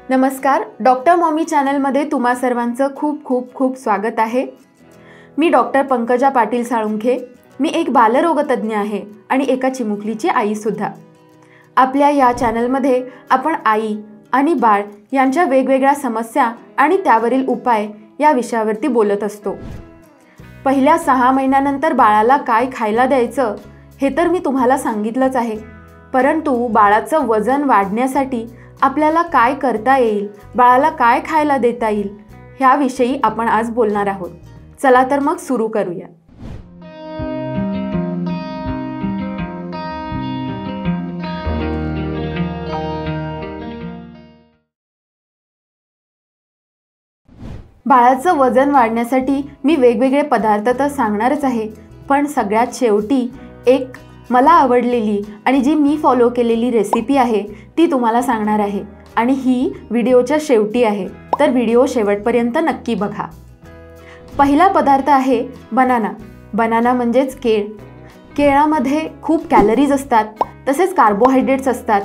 नमस्कार, doctor mommy चॅनलमध्ये तुम्हा सर्वांचं खूप खूप खूप स्वागत आहे। मी डॉक्टर पंकजा पाटील साळुंखे। मी एक बालरोगतज्ञ आहे आणि एका चिमुकलीची आईसुद्धा। आपल्या या चॅनलमध्ये आपण आई आणि बाळ यांच्या वेगवेगळ्या समस्या आणि त्यावरील उपाय या विषयावरती बोलत असतो। पहिल्या 6 महिन्यानंतर बाळाला काय खायला द्यायचं हे तर मी तुम्हाला सांगितलंच आहे, परंतु बाळाचं वजन वाढण्यासाठी आपल्याला काय करता येईल, बाळाला काय खायला देता येईल ह्याविषयी आपण आज बोलणार आहोत। चला तर मग सुरू करूया। बाळाचं वजन वाढण्यासाठी मी वेगवेगळे पदार्थ तर सांगणारच आहे, पण सगळ्यात शेवटी एक मला आवडलेली आणि जी मी फॉलो केलेली रेसिपी आहे ती तुम्हाला सांगणार आहे आणि ही व्हिडिओच्या शेवटी आहे, तर व्हिडिओ शेवटपर्यंत नक्की बघा। पहिला पदार्थ आहे बनाना। बनाना म्हणजेच केळ। केळामध्ये खूप कॅलरीज असतात, तसेच कार्बोहायड्रेट्स असतात,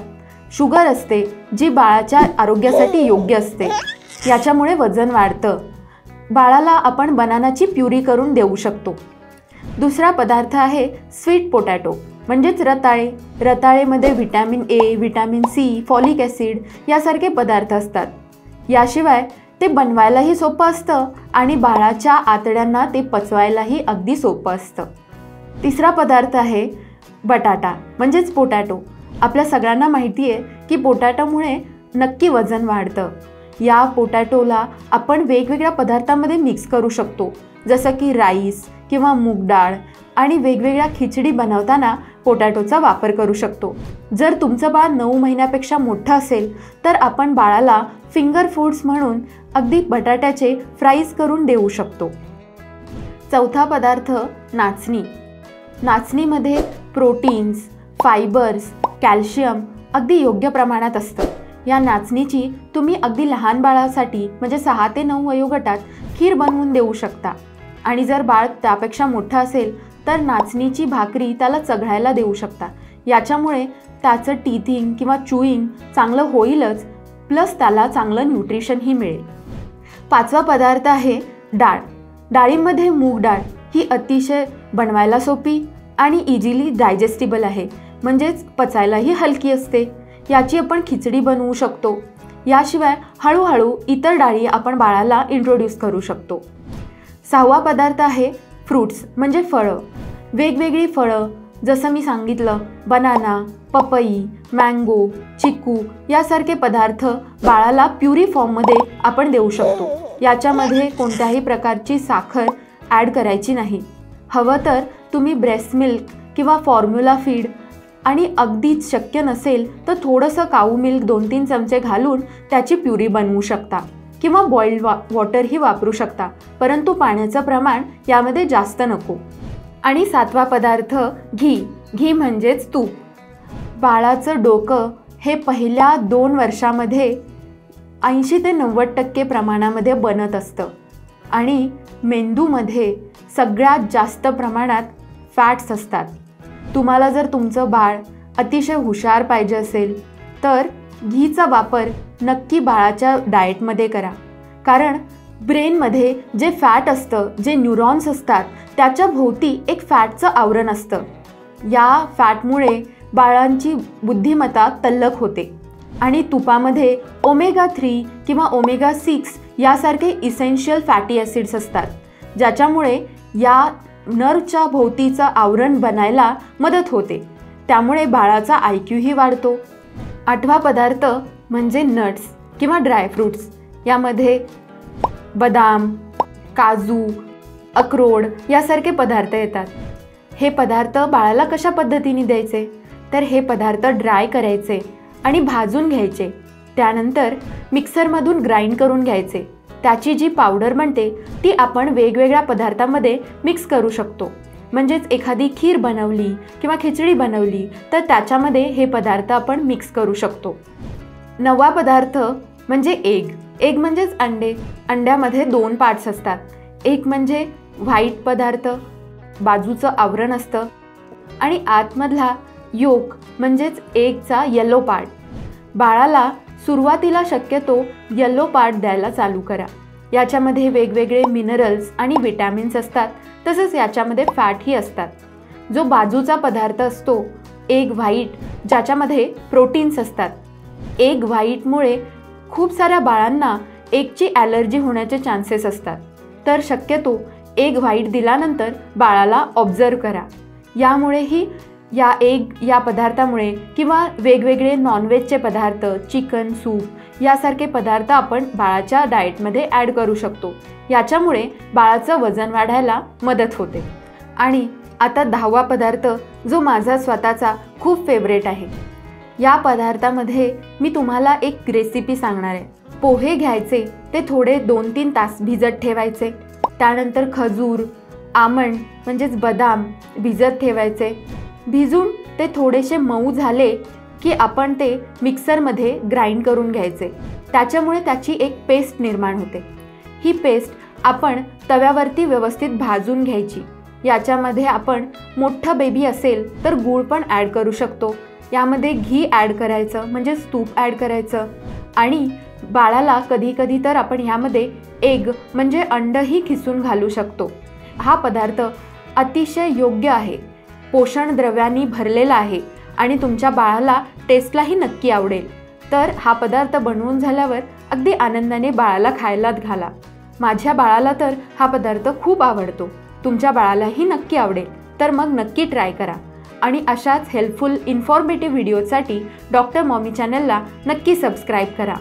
शुगर असते जी बाळाच्या आरोग्यासाठी योग्य असते, याच्यामुळे वजन वाढतं। बाळाला आपण बनानाची प्युरी करून देऊ शकतो। दुसरा पदार्थ आहे स्वीट पोटॅटो म्हणजेच रताळे। रताळेमध्ये vitamin A, vitamin C, folic acid यासारखे पदार्थ असतात। याशिवाय ते बनवायलाही सोपं असतं आणि बाळाच्या आतड्यांना ते पचवायलाही अगदी सोपं असतं। तिसरा पदार्थ आहे बटाटा म्हणजेच पोटॅटो। आपल्या सगळ्यांना माहिती आहे की पोटॅटोमुळे नक्की वजन वाढतं। या पोटॅटोला आपण वेगवेगळ्या पदार्थांमध्ये मिक्स करू शकतो, जसं की राईस किंवा मूग डाळ, आणि वेगवेगळ्या खिचडी बनवताना पोटॅटोचा वापर करू शकतो। जर तुमचं बाळ 9 महिन्यापेक्षा मोठं असेल तर आपण बाळाला फिंगर फूड्स म्हणून अगदी बटाट्याचे फ्राईज करून देऊ शकतो। चौथा पदार्थ नाचणी। नाचणीमध्ये प्रोटीन्स, फायबर्स, कॅल्शियम अगदी योग्य प्रमाणात असतं। या नाचणीची तुम्ही अगदी लहान बाळासाठी म्हणजे 6 ते 9 वयोगटात खीर बनवून देऊ शकता, आणि जर बाळ त्यापेक्षा मोठं असेल तर नाचणीची भाकरी त्याला चघळायला देऊ शकता। याच्यामुळे त्याचं टीथिंग किंवा चुईंग चांगलं होईलच, प्लस त्याला चांगलं न्यूट्रिशनही मिळेल। पाचवा पदार्थ आहे डाळ। डाळीमध्ये मूग डाळ ही अतिशय बनवायला सोपी आणि इझिली डायजेस्टिबल आहे, म्हणजेच पचायलाही हलकी असते। याची आपण खिचडी बनवू शकतो। याशिवाय हळूहळू इतर डाळी आपण बाळाला इंट्रोड्यूस करू शकतो। 6वा पदार्थ आहे फ्रूट्स म्हणजे फळं। वेगवेगळी फळं जसं मी सांगितलं, बनाना, पपई, मँगो, चिकू यासारखे पदार्थ बाळाला प्युरी फॉर्ममध्ये आपण देऊ शकतो। याच्यामध्ये कोणत्याही प्रकारची साखर ॲड करायची नाही। हवं तर तुम्ही ब्रेस्ट मिल्क किंवा फॉर्म्युला फीड, आणि अगदीच शक्य नसेल तर थोडंसं काऊ मिल्क 2-3 चमचे घालून त्याची प्युरी बनवू शकता, किंवा बॉइल्ड वॉटरही वापरू शकता, परंतु पाण्याचं प्रमाण यामध्ये जास्त नको। आणि 7वा पदार्थ घी। घी म्हणजेच तूप। बाळाचं डोकं हे पहिल्या 2 वर्षामध्ये 80 ते 90% प्रमाणामध्ये बनत असतं, आणि मेंदूमध्ये सगळ्यात जास्त प्रमाणात फॅट्स असतात। तुम्हाला जर तुमचं बाळ अतिशय हुशार पाहिजे असेल तर घीचा वापर नक्की बाळाच्या डाएटमध्ये करा, कारण ब्रेनमध्ये जे फॅट असतं, जे न्यूरॉन्स असतात, त्याच्या भोवती एक फॅटचं आवरण असतं। या फॅटमुळे बाळांची बुद्धिमत्ता तल्लख होते, आणि तुपामध्ये ओमेगा 3 किंवा ओमेगा 6 यासारखे इसेन्शियल फॅटी ॲसिड्स असतात, ज्याच्यामुळे या नर्वच्या भोवतीचं आवरण बनायला मदत होते। त्यामुळे बाळाचा IQ ही वाढतो। 8वा पदार्थ म्हणजे नट्स किंवा ड्रायफ्रूट्स। यामध्ये बदाम, काजू, अक्रोड यासारखे पदार्थ येतात। हे पदार्थ बाळाला कशा पद्धतीने द्यायचे, तर हे पदार्थ ड्राय करायचे आणि भाजून घ्यायचे, त्यानंतर मिक्सरमधून ग्राइंड करून घ्यायचे। त्याची जी पावडर बनते ती आपण वेगवेगळ्या पदार्थांमध्ये मिक्स करू शकतो। म्हणजेच एखादी खीर बनवली किंवा खिचडी बनवली तर त्याच्यामध्ये हे पदार्थ आपण मिक्स करू शकतो। 9वा पदार्थ म्हणजे एग। एग म्हणजेच अंडे। अंड्यामध्ये 2 पार्ट्स असतात, एक म्हणजे व्हाईट पदार्थ, बाजूचं आवरण असतं, आणि आतमधला योक म्हणजेच एगचा येलो पार्ट। बाळाला सुरुवातीला शक्यतो येलो पार्ट द्यायला चालू करा. याच्यामध्ये वेगवेगळे मिनरल्स आणि विटॅमिन्स असतात, तसंच याच्यामध्ये फॅटही असतात. जो बाजूचा पदार्थ असतो एग व्हाईट, ज्याच्यामध्ये प्रोटीन्स असतात. एग व्हाईटमुळे खूप साऱ्या बाळांना एगची ॲलर्जी होण्याचे चान्सेस असतात. तर शक्यतो एग व्हाईट दिल्यानंतर बाळाला ऑब्झर्व करा. यामुळेही या पदार्थामुळे किंवा वेगवेगळे नॉनव्हेजचे पदार्थ, चिकन, सूप यासारखे पदार्थ आपण बाळाच्या डाएटमध्ये ॲड करू शकतो. याच्यामुळे बाळाचं वजन वाढायला मदत होते. आणि आता 10वा पदार्थ जो माझा स्वतःचा खूप फेवरेट आहे. या पदार्थामध्ये मी तुम्हाला एक रेसिपी सांगणार आहे. पोहे घ्यायचे, ते थोडे 2-3 तास भिजत ठेवायचे. त्यानंतर खजूर, आमंड म्हणजेच बदाम भिजत ठेवायचे. भिजून ते थोडेसे मऊ झाले की आपण ते मिक्सरमध्ये ग्राइंड करून घ्यायचे. त्याच्यामुळे त्याची एक पेस्ट निर्माण होते. ही पेस्ट आपण तव्यावरती व्यवस्थित भाजून घ्यायची. याच्यामध्ये आपण मोठा बेबी असेल तर गूळ पण ॲड करू शकतो. यामध्ये घी ॲड करायचं, म्हणजेच तूप ॲड करायचं. आणि बाळाला कधी कधी तर आपण ह्यामध्ये एग म्हणजे अंडही खिसून घालू शकतो. हा पदार्थ अतिशय योग्य आहे, पोषण द्रव्यांनी भरलेला आहे आणि तुमच्या बाळाला टेस्टलाही नक्की आवडेल. तर हा पदार्थ बनवून झाल्यावर अगदी आनंदाने बाळाला खायला घाला. माझ्या बाळाला तर हा पदार्थ खूप आवडतो. तुमच्या बाळालाही नक्की आवडेल. तर मग नक्की ट्राय करा. आणि अशाच हेल्पफुल इन्फॉर्मेटिव्ह व्हिडिओसाठी डॉक्टर मॉमी चॅनलला नक्की सबस्क्राईब करा.